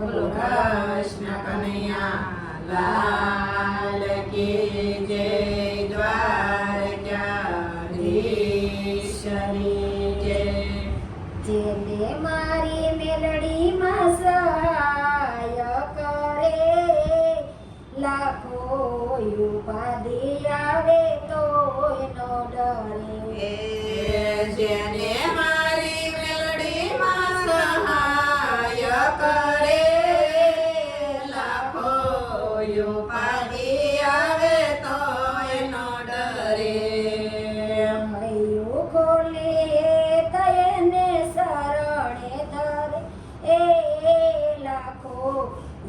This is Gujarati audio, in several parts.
બોલો કૃષ્ણ કનૈયા લાલ કી જય, દ્વારકાધીશની જય. જેને મારી મેલડીમાં સહાય કરે, લાખો ઉપાધિ આવે તોય ન ડરે. જેને મારી મેલડીમાં સહાય કરે, લાખો ઉપાધિ આવે તોય ન ડરે. હૈયું ખોલે તયને શરણે ધરે, એ લાખો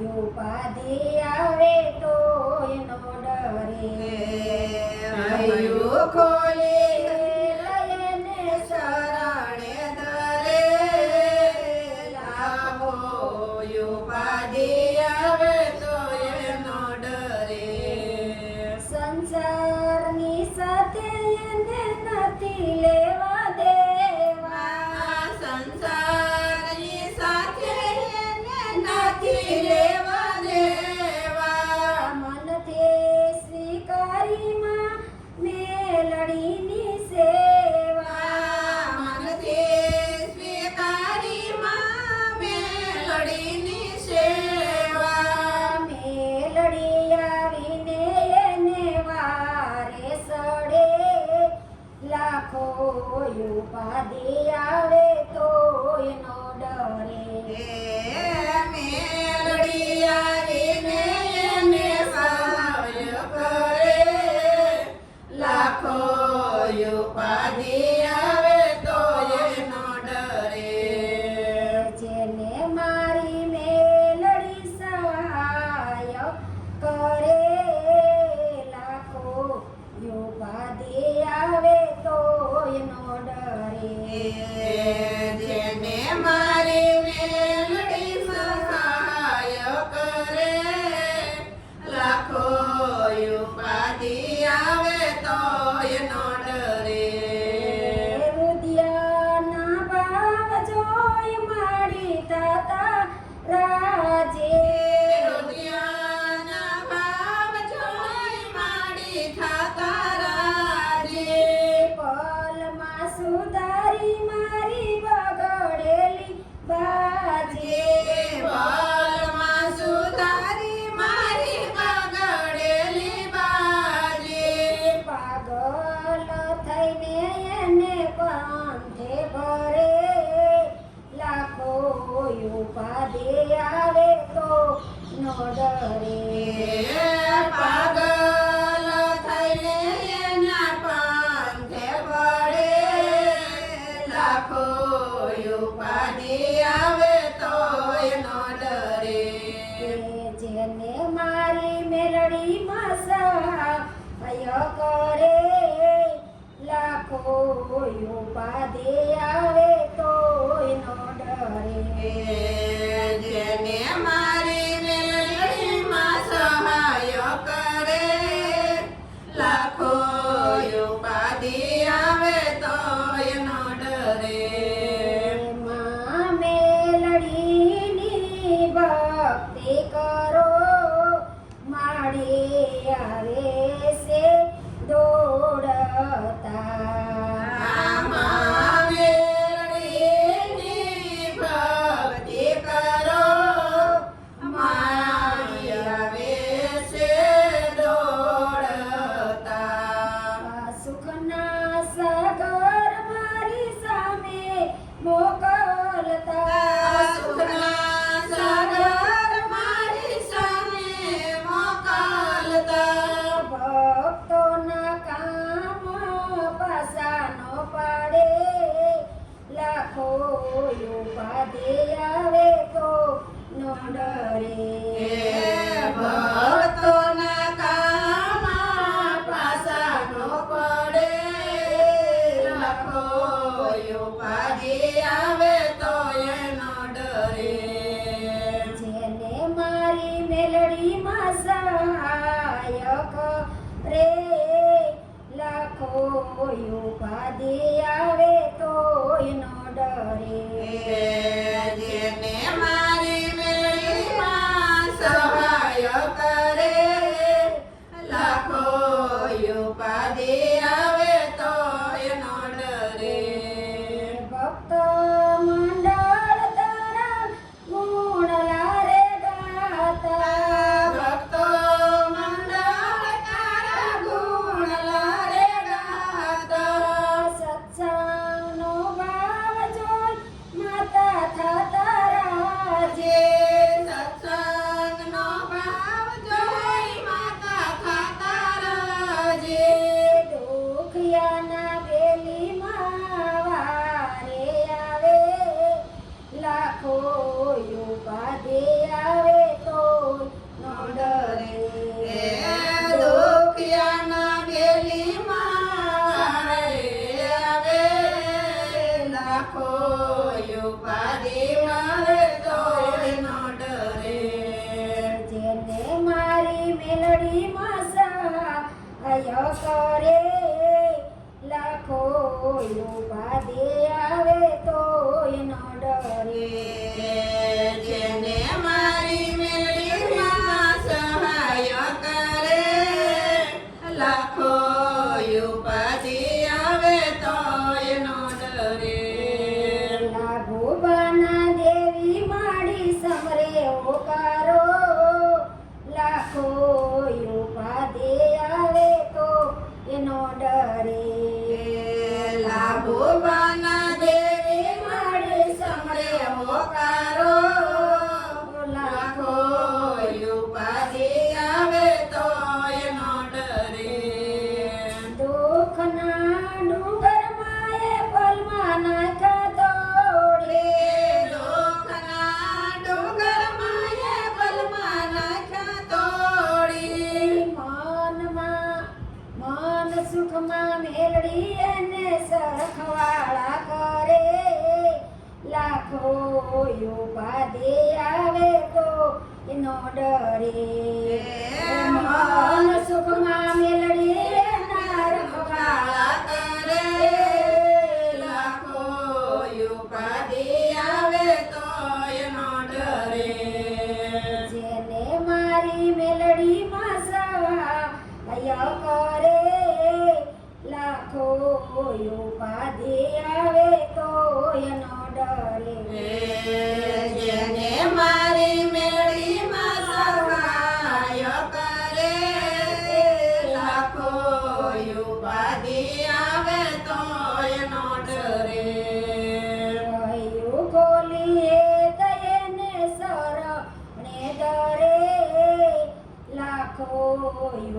ઉપાધિ આવે તોય ન ડરે. હૈયું ખોલે લયને શરણે ધરે, લાખો ઉપાધિ આવે તોય ન ડરે. સંસારની સાથે એને નથી લેવા દેવા, સંસારની સાથે એને નથી લેવા દેવા. મનથી સ્વીકારીમાં મેલડીની સેવા. મનથી સ્વીકારીમાં મેલડીની સેવા. મેલડી આવીને એને વારે સડે, લાખો ઉપાધિ આવે તોય ન ડરે. મેલડી આવીને એને સહાય કરે, લાખો ઉપાધિ આવે તોય ન ડરે. જેને મારી મેલડી સહાય કરે, લાખો ઉપાધિ આવે તોય ન ડરે. જેને મારી મેલડી સહાય કરે, લાખો ઉપાધિ આવે તોય ન ડરે. રુદિયાના ભાવ જોઈ માડી તાતા રાજે, રુદિયાના ભાવ જોઈ માડી થાતા રાજે. પલમાં સુધારી મારી બગડેલી બાજે. પલમાં સુધારી મારી બગડેલી બાજે. પાગલ થઈને એને પંથે ભરે, લાખો ઉપાધિ આવે તો ન ડરે. પાગલ થઈને એના પંથે પડે, લાખો ઉપાધિ આવે તોય ન ડરે. જેને મારી મેલડીમાં સહાય કરે, લાખો ઉપાધિ આવે તોય ન ડરે. જેને મારી મેલડીમાં સહાય કરે, લાખો ઉપાધિ આવે તોય ન ડરે. માં મેલડીની ભક્તિ કરો, માડી આવે છે દોડતા. મેલડીની ભક્તિ કરો, મારી આવે છે દોડતા. સુખના સાગર મારી સામે મોકલતા. સુખના સાગર મારી સામે મોકલતા. ભક્તોના કામ પાસા ન પાડે, લાખો ઉપાધિ આવે તો ન ડરે. ભક્તોના કામ પાસા ન પડે, લાખો ઉપાધિ આવે તોય ન ડરે. જેને મારી મેલડીમાં સહાય કરે, લાખો ઉપાધિ આવે તોય ન ડરે. જેને મારી મેળી હોકારો લાખો ઉપાધિ આવે તો એનો ડરે લાભોબાના દેવી મળે સમરે હોકારો લાખો ઉપાધિ આવે તો એનો ડરે દુઃખના ડુંગરમાં એ પલમાં નાખ્યા દોડે લોકના ડુંગરમાં એ બલમાં નાખ્યા તોડી મન સુખમાં મેલડી અને સરખવાળા કરે લાખો ઉપાધિ આવે તો એનો ડરે મન સુખમાં મેલડી એના રખવાળા કરે લાખો ઉપાધિ આવે તો એનો ડરે જેને મારી મેલડીમાં સહાય કરે લાખો ઉપાધિ આવે તો એનો ડરે જેને મારી મેળીમાં સહાય કરે લાખો ઉપાધિ આવે તો એનો ડરે કયું ગોલીએ દયને શરણે દરે લાખો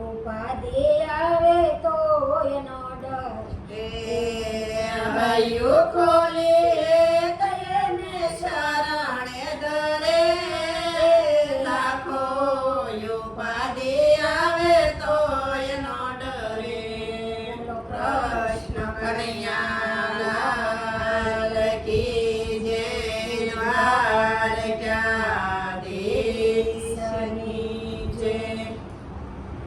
ઉપાધિ આવે તો એનો ડર હૈયું ખોલી